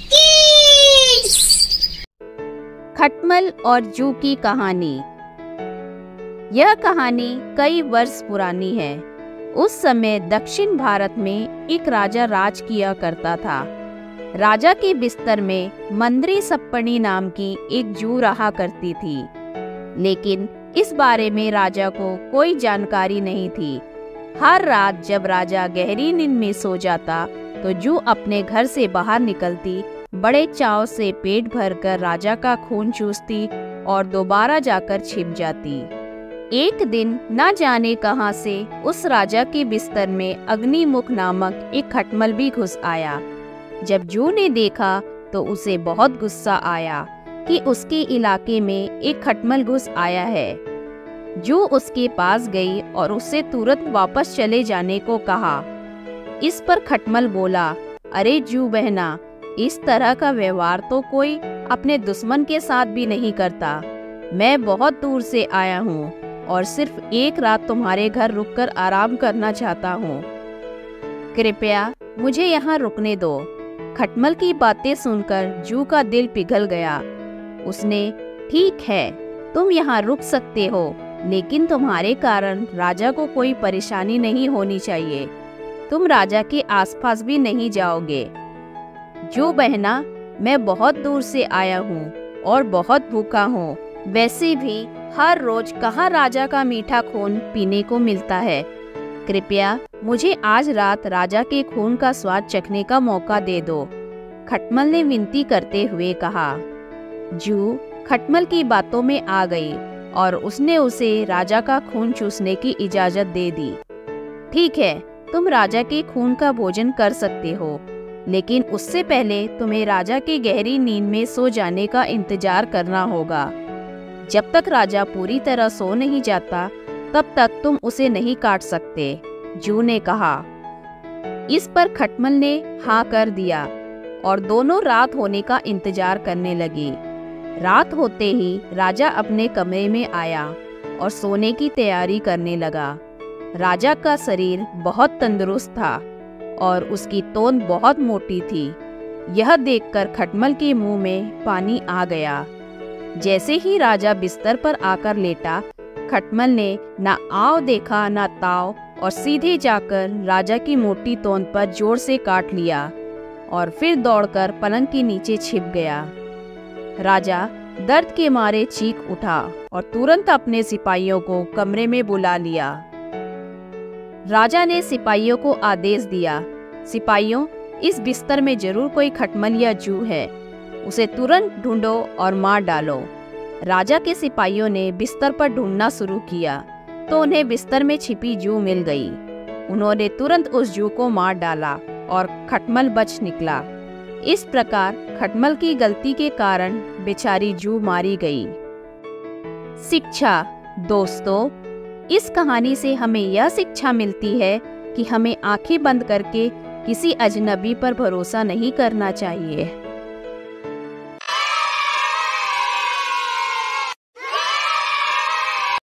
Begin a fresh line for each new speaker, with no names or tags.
Kids.
खटमल और जू की कहानी। यह कहानी कई वर्ष पुरानी है। उस समय दक्षिण भारत में एक राजा राज किया करता था। राजा के बिस्तर में मंद्री सप्पनी नाम की एक जू रहा करती थी, लेकिन इस बारे में राजा को कोई जानकारी नहीं थी। हर रात जब राजा गहरी नींद में सो जाता तो जू अपने घर से बाहर निकलती, बड़े चाव से पेट भरकर राजा का खून चूसती और दोबारा जाकर छिप जाती। एक दिन न जाने कहां से उस राजा के बिस्तर में अग्निमुख नामक एक खटमल भी घुस आया। जब जू ने देखा तो उसे बहुत गुस्सा आया कि उसके इलाके में एक खटमल घुस आया है। जू उसके पास गई और उससे तुरंत वापस चले जाने को कहा। इस पर खटमल बोला, अरे जू बहना, इस तरह का व्यवहार तो कोई अपने दुश्मन के साथ भी नहीं करता। मैं बहुत दूर से आया हूँ और सिर्फ एक रात तुम्हारे घर रुककर आराम करना चाहता हूँ। कृपया मुझे यहाँ रुकने दो। खटमल की बातें सुनकर जू का दिल पिघल गया। उसने, ठीक है, तुम यहाँ रुक सकते हो, लेकिन तुम्हारे कारण राजा को कोई परेशानी नहीं होनी चाहिए। तुम राजा के आसपास भी नहीं जाओगे। जू बहना, मैं बहुत दूर से आया हूँ और बहुत भूखा हूँ। वैसे भी हर रोज कहाँ राजा का मीठा खून पीने को मिलता है। कृपया मुझे आज रात राजा के खून का स्वाद चखने का मौका दे दो। खटमल ने विनती करते हुए कहा। जू खटमल की बातों में आ गई और उसने उसे राजा का खून चूसने की इजाजत दे दी। ठीक है, तुम राजा के खून का भोजन कर सकते हो, लेकिन उससे पहले तुम्हें राजा के गहरी नींद में सो जाने का इंतजार करना होगा। जब तक राजा पूरी तरह सो नहीं जाता तब तक तुम उसे नहीं काट सकते, जू ने कहा। इस पर खटमल ने हाँ कर दिया और दोनों रात होने का इंतजार करने लगे। रात होते ही राजा अपने कमरे में आया और सोने की तैयारी करने लगा। राजा का शरीर बहुत तंदुरुस्त था और उसकी तोंद बहुत मोटी थी। यह देखकर खटमल के मुंह में पानी आ गया। जैसे ही राजा बिस्तर पर आकर लेटा, खटमल ने ना आव देखा ना ताव और सीधे जाकर राजा की मोटी तोंद पर जोर से काट लिया और फिर दौड़कर पलंग के नीचे छिप गया। राजा दर्द के मारे चीख उठा और तुरंत अपने सिपाहियों को कमरे में बुला लिया। राजा ने सिपाहियों को आदेश दिया, सिपाहियों, इस बिस्तर में जरूर कोई खटमल या जू है। उसे तुरंत ढूंढो और मार डालो। राजा के सिपाहियों ने बिस्तर पर ढूंढना शुरू किया तो उन्हें बिस्तर में छिपी जू मिल गई। उन्होंने तुरंत उस जू को मार डाला और खटमल बच निकला। इस प्रकार खटमल की गलती के कारण बेचारी जू मारी गई। शिक्षा। दोस्तों, इस कहानी से हमें यह शिक्षा मिलती है कि हमें आंखें बंद करके किसी अजनबी पर भरोसा नहीं करना चाहिए।